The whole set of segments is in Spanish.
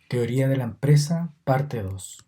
Teoría de la empresa, parte 2.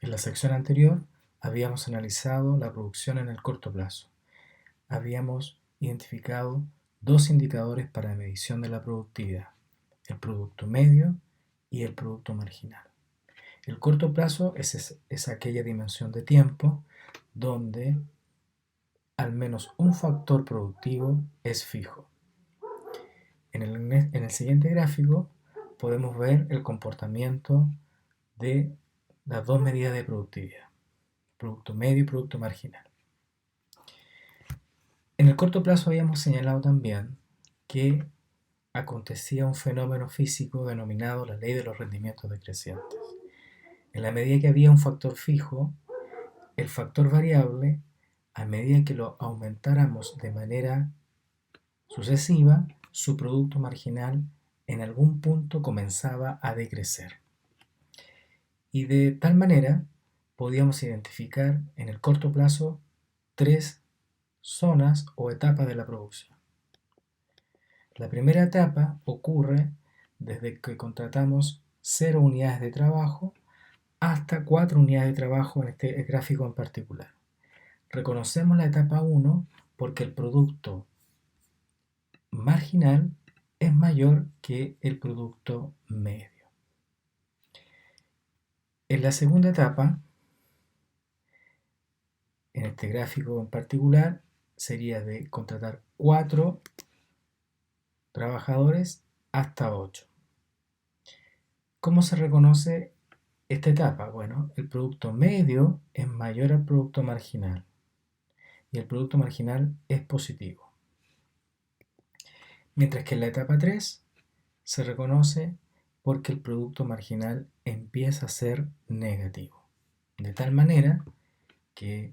En la sección anterior habíamos analizado la producción en el corto plazo. Habíamos identificado dos indicadores para la medición de la productividad, el producto medio y el producto marginal. El corto plazo es aquella dimensión de tiempo donde al menos un factor productivo es fijo. En el siguiente gráfico podemos ver el comportamiento de las dos medidas de productividad, producto medio y producto marginal. En el corto plazo habíamos señalado también que acontecía un fenómeno físico denominado la ley de los rendimientos decrecientes. En la medida que había un factor fijo, el factor variable, a medida que lo aumentáramos de manera sucesiva, su producto marginal en algún punto comenzaba a decrecer. Y de tal manera podíamos identificar en el corto plazo tres zonas o etapas de la producción. La primera etapa ocurre desde que contratamos 0 unidades de trabajo hasta 4 unidades de trabajo en este gráfico en particular. Reconocemos la etapa 1 porque el producto marginal es mayor que el producto medio. En la segunda etapa, en este gráfico en particular, sería de contratar 4 trabajadores hasta 8. ¿Cómo se reconoce esta etapa? Bueno, el producto medio es mayor al producto marginal y el producto marginal es positivo. Mientras que en la etapa 3 se reconoce porque el producto marginal empieza a ser negativo. De tal manera que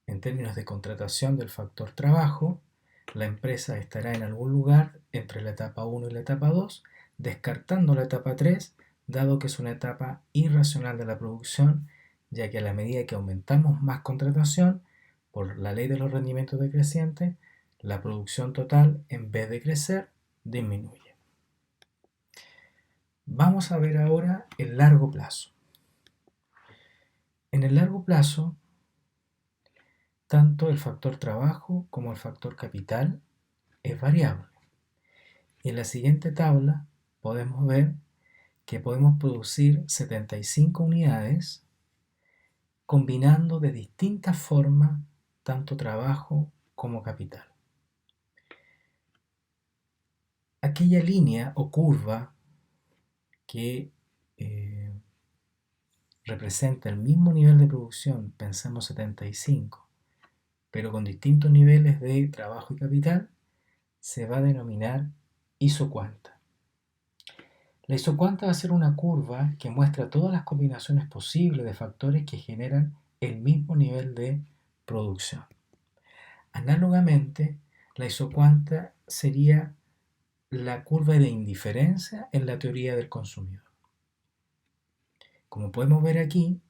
en términos de contratación del factor trabajo, la empresa estará en algún lugar entre la etapa 1 y la etapa 2, descartando la etapa 3, dado que es una etapa irracional de la producción, ya que a la medida que aumentamos más contratación, por la ley de los rendimientos decrecientes, la producción total, en vez de crecer, disminuye. Vamos a ver ahora el largo plazo. En el largo plazo, tanto el factor trabajo como el factor capital es variable. Y en la siguiente tabla podemos ver que podemos producir 75 unidades combinando de distintas formas tanto trabajo como capital. Aquella línea o curva que representa el mismo nivel de producción, pensemos 75, pero con distintos niveles de trabajo y capital, se va a denominar isocuanta. La isocuanta va a ser una curva que muestra todas las combinaciones posibles de factores que generan el mismo nivel de producción. Análogamente, la isocuanta sería la curva de indiferencia en la teoría del consumidor. Como podemos ver aquí,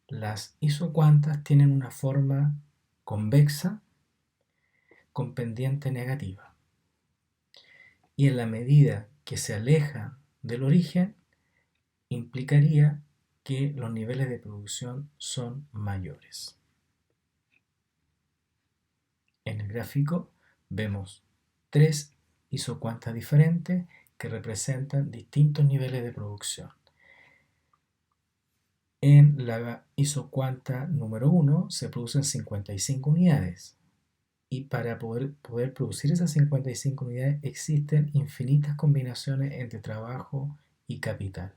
las isocuantas tienen una forma convexa con pendiente negativa. Y en la medida que se aleja del origen, implicaría que los niveles de producción son mayores. En el gráfico vemos 3 isocuantas diferentes que representan distintos niveles de producción. En la isocuanta número 1 se producen 55 unidades y para poder producir esas 55 unidades existen infinitas combinaciones entre trabajo y capital.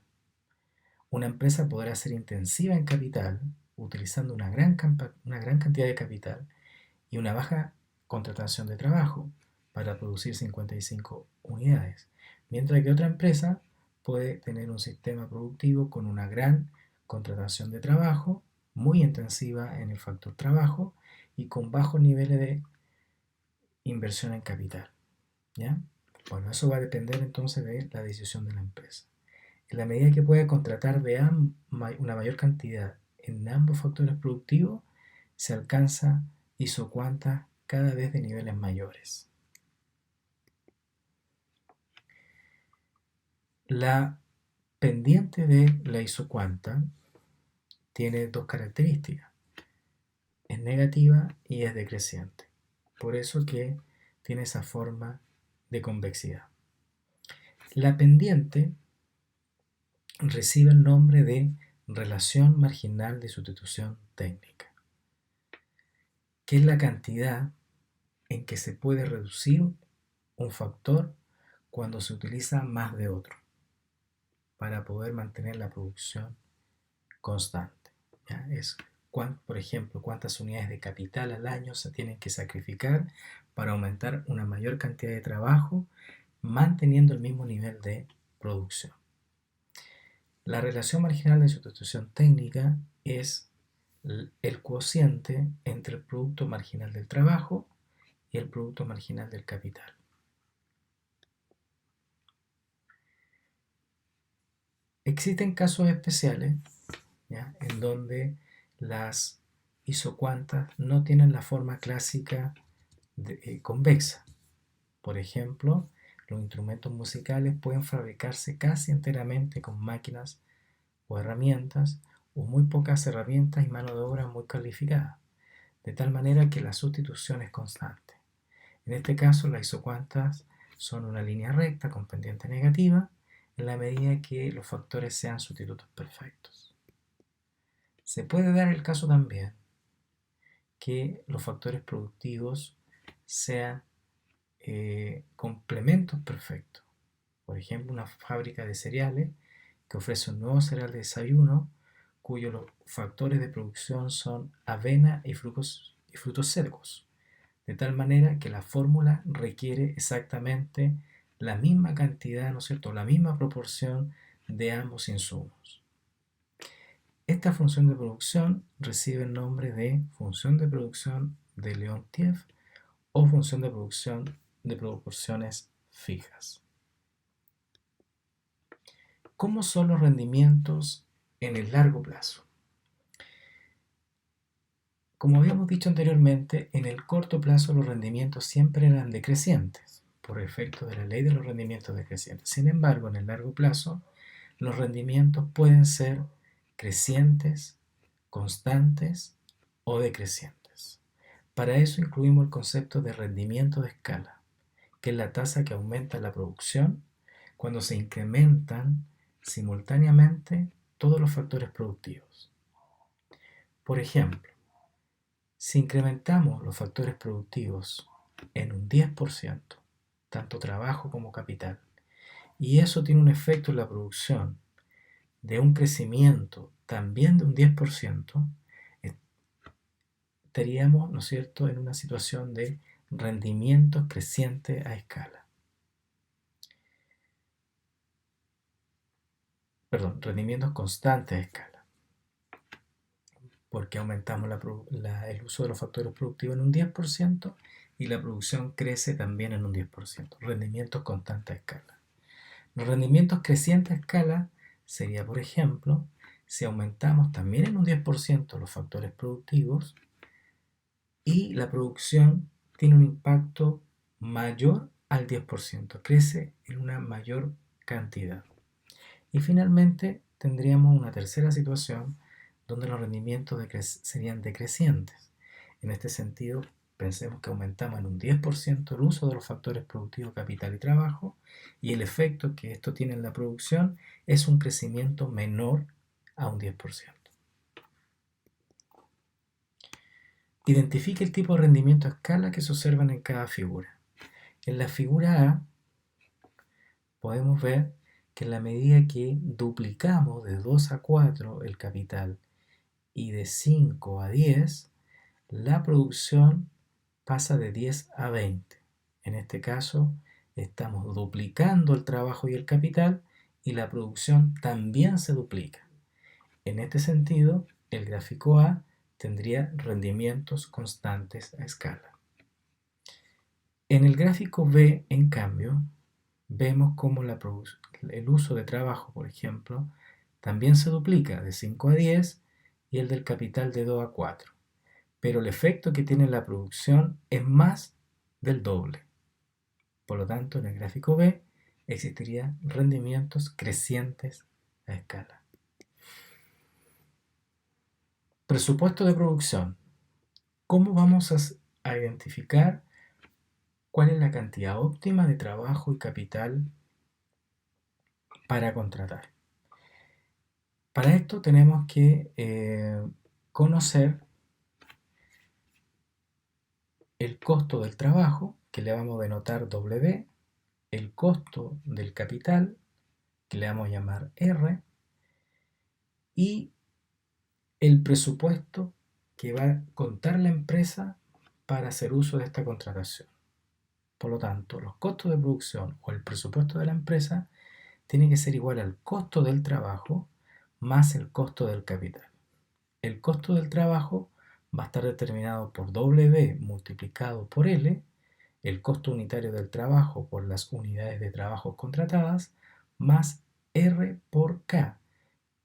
Una empresa podrá ser intensiva en capital utilizando una gran cantidad de capital y una baja contratación de trabajo para producir 55 unidades, mientras que otra empresa puede tener un sistema productivo con una gran contratación de trabajo, muy intensiva en el factor trabajo y con bajos niveles de inversión en capital. ¿Ya? Bueno, eso va a depender entonces de la decisión de la empresa. En la medida que pueda contratar una mayor cantidad en ambos factores productivos, se alcanza isocuantas cada vez de niveles mayores. La pendiente de la isocuanta tiene dos características. Es negativa y es decreciente. Por eso que tiene esa forma de convexidad. La pendiente recibe el nombre de relación marginal de sustitución técnica, que es la cantidad en que se puede reducir un factor cuando se utiliza más de otro para poder mantener la producción constante. ¿Ya? Es, por ejemplo, cuántas unidades de capital al año se tienen que sacrificar para aumentar una mayor cantidad de trabajo manteniendo el mismo nivel de producción. La relación marginal de sustitución técnica es el cociente entre el producto marginal del trabajo y el producto marginal del capital. Existen casos especiales, ¿ya?, en donde las isocuantas no tienen la forma clásica convexa. Por ejemplo, los instrumentos musicales pueden fabricarse casi enteramente con máquinas o herramientas, o muy pocas herramientas y mano de obra muy calificada, de tal manera que la sustitución es constante. En este caso, las isocuantas son una línea recta con pendiente negativa en la medida que los factores sean sustitutos perfectos. Se puede dar el caso también que los factores productivos sean complementos perfectos. Por ejemplo, una fábrica de cereales que ofrece un nuevo cereal de desayuno cuyos factores de producción son avena y frutos secos, de tal manera que la fórmula requiere exactamente la misma cantidad, ¿no es cierto?, la misma proporción de ambos insumos. Esta función de producción recibe el nombre de función de producción de Leontief o función de producción de proporciones fijas. ¿Cómo son los rendimientos en el largo plazo? Como habíamos dicho anteriormente, en el corto plazo los rendimientos siempre eran decrecientes, por efecto de la ley de los rendimientos decrecientes. Sin embargo, en el largo plazo, los rendimientos pueden ser crecientes, constantes o decrecientes. Para eso incluimos el concepto de rendimiento de escala, que es la tasa que aumenta la producción cuando se incrementan simultáneamente todos los factores productivos. Por ejemplo, si incrementamos los factores productivos en un 10%, tanto trabajo como capital, y eso tiene un efecto en la producción de un crecimiento también de un 10%, estaríamos, ¿no es cierto?, en una situación de rendimientos crecientes a escala. Perdón, rendimientos constantes a escala, porque aumentamos el uso de los factores productivos en un 10% y la producción crece también en un 10%, rendimientos constantes a escala. Los rendimientos crecientes a escala sería, por ejemplo, si aumentamos también en un 10% los factores productivos y la producción tiene un impacto mayor al 10%, crece en una mayor cantidad. Y finalmente tendríamos una tercera situación donde los rendimientos serían decrecientes. En este sentido, pensemos que aumentamos en un 10% el uso de los factores productivos, capital y trabajo, y el efecto que esto tiene en la producción es un crecimiento menor a un 10%. Identifique el tipo de rendimiento a escala que se observan en cada figura. En la figura A podemos ver que en la medida que duplicamos de 2 a 4 el capital y de 5 a 10, la producción pasa de 10 a 20. En este caso, estamos duplicando el trabajo y el capital y la producción también se duplica. En este sentido, el gráfico A tendría rendimientos constantes a escala. En el gráfico B, en cambio, vemos cómo el uso de trabajo, por ejemplo, también se duplica de 5 a 10 y el del capital de 2 a 4. Pero el efecto que tiene la producción es más del doble. Por lo tanto, en el gráfico B existirían rendimientos crecientes a escala. Presupuesto de producción. ¿Cómo vamos a identificar cuál es la cantidad óptima de trabajo y capital para contratar? Para esto tenemos que conocer el costo del trabajo, que le vamos a denotar W, el costo del capital, que le vamos a llamar R, y el presupuesto que va a contar la empresa para hacer uso de esta contratación. Por lo tanto, los costos de producción o el presupuesto de la empresa tiene que ser igual al costo del trabajo más el costo del capital. El costo del trabajo va a estar determinado por W multiplicado por L, el costo unitario del trabajo por las unidades de trabajo contratadas, más R por K,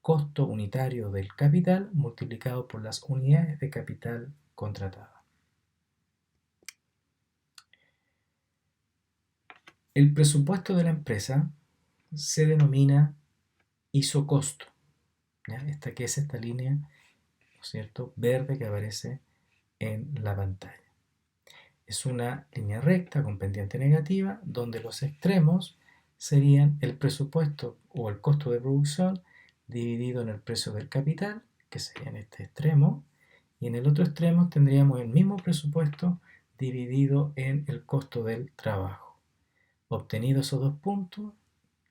costo unitario del capital multiplicado por las unidades de capital contratada. El presupuesto de la empresa se denomina isocosto. ¿Ya? Esta que es esta línea, ¿no es cierto?, verde que aparece en la pantalla. Es una línea recta con pendiente negativa donde los extremos serían el presupuesto o el costo de producción dividido en el precio del capital, que sería en este extremo, y en el otro extremo tendríamos el mismo presupuesto dividido en el costo del trabajo. Obtenidos esos dos puntos,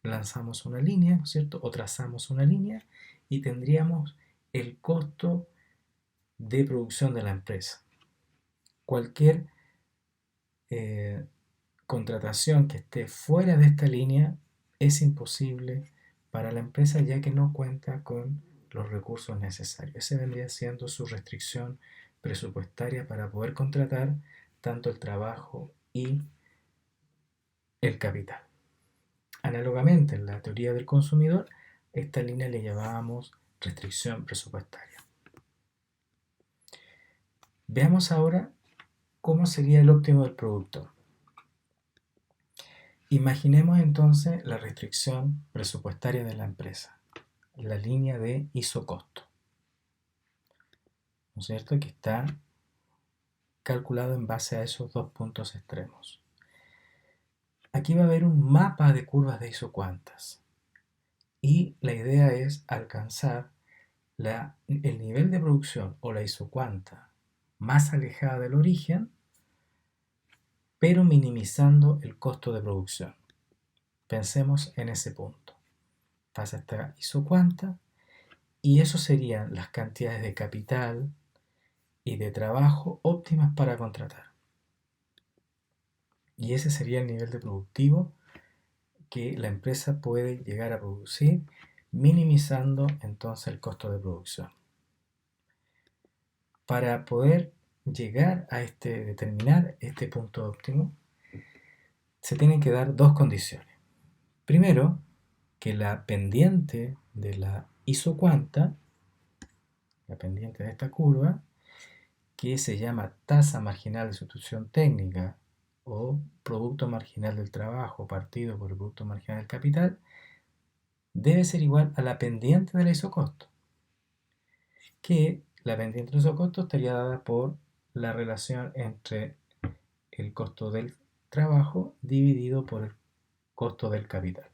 lanzamos una línea, ¿no es cierto?, o trazamos una línea y tendríamos el costo de producción de la empresa. Cualquier contratación que esté fuera de esta línea es imposible para la empresa, ya que no cuenta con los recursos necesarios. Esa vendría siendo su restricción presupuestaria para poder contratar tanto el trabajo y el capital. Análogamente, en la teoría del consumidor, esta línea le llamábamos restricción presupuestaria. Veamos ahora cómo sería el óptimo del productor. Imaginemos entonces la restricción presupuestaria de la empresa, la línea de isocosto, ¿no es cierto?, que está calculado en base a esos dos puntos extremos. Aquí va a haber un mapa de curvas de isocuantas y la idea es alcanzar el nivel de producción o la isocuanta más alejada del origen, pero minimizando el costo de producción. Pensemos en ese punto. Pasa esta isocuanta y eso serían las cantidades de capital y de trabajo óptimas para contratar. Y ese sería el nivel de productivo que la empresa puede llegar a producir, minimizando entonces el costo de producción. Para poder llegar a determinar este punto óptimo, se tienen que dar dos condiciones. Primero, que la pendiente de la isocuanta, la pendiente de esta curva, que se llama tasa marginal de sustitución técnica o producto marginal del trabajo partido por el producto marginal del capital, debe ser igual a la pendiente del isocosto, que la pendiente del isocosto estaría dada por la relación entre el costo del trabajo dividido por el costo del capital.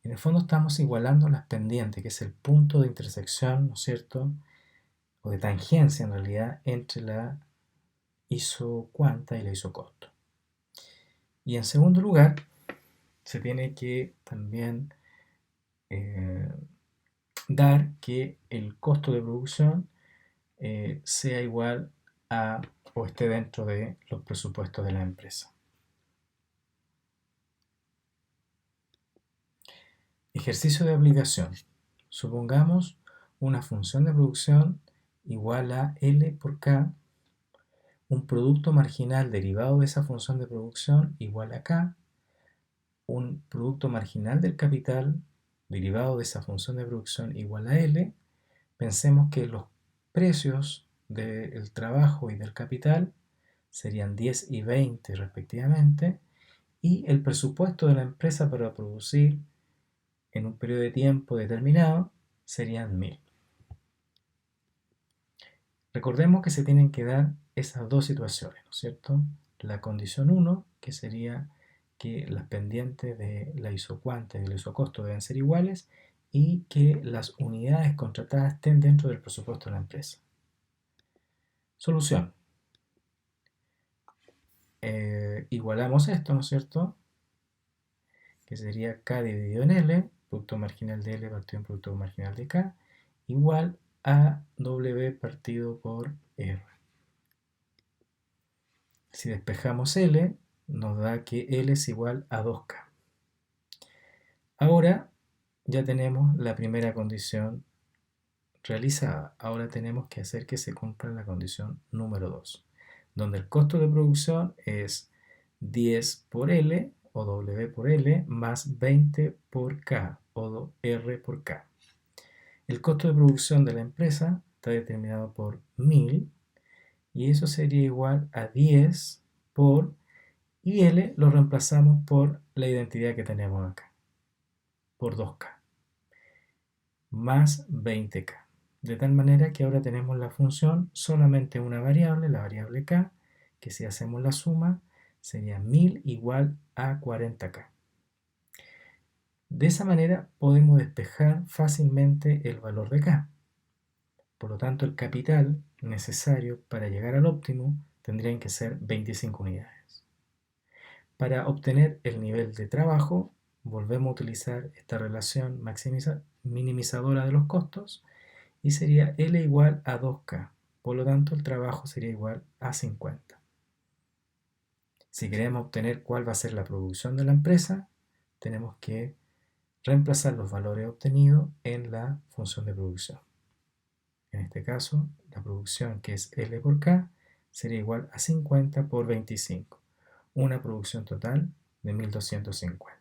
En el fondo estamos igualando las pendientes, que es el punto de intersección, ¿no es cierto?, o de tangencia en realidad, entre la isocuanta y la isocosto. Y en segundo lugar, se tiene que también dar que el costo de producción sea igual a o esté dentro de los presupuestos de la empresa. Ejercicio de aplicación. Supongamos una función de producción igual a L por K, un producto marginal derivado de esa función de producción igual a K, un producto marginal del capital derivado de esa función de producción igual a L. Pensemos que los precios del trabajo y del capital serían 10 y 20 respectivamente, y el presupuesto de la empresa para producir en un periodo de tiempo determinado serían 1000. Recordemos que se tienen que dar esas dos situaciones, ¿no es cierto? La condición 1, que sería que las pendientes de la isocuanta y del isocosto deben ser iguales y que las unidades contratadas estén dentro del presupuesto de la empresa. Solución. Igualamos esto, ¿no es cierto? Que sería K dividido en L, producto marginal de L partido en producto marginal de K, igual a W partido por R. Si despejamos L, nos da que L es igual a 2K. Ahora ya tenemos la primera condición realizada. Ahora tenemos que hacer que se cumpla la condición número 2, donde el costo de producción es 10 por L o W por L más 20 por K o R por K. El costo de producción de la empresa está determinado por 1000 y eso sería igual a 10 por, y L lo reemplazamos por la identidad que tenemos acá, por 2K, más 20K. De tal manera que ahora tenemos la función solamente una variable, la variable K, que si hacemos la suma sería 1000 igual a 40K. De esa manera podemos despejar fácilmente el valor de K. Por lo tanto, el capital necesario para llegar al óptimo tendrían que ser 25 unidades. Para obtener el nivel de trabajo, volvemos a utilizar esta relación minimizadora de los costos y sería L igual a 2K. Por lo tanto, el trabajo sería igual a 50. Si queremos obtener cuál va a ser la producción de la empresa, tenemos que reemplazar los valores obtenidos en la función de producción. En este caso, la producción, que es L por K, sería igual a 50 por 25, una producción total de 1250.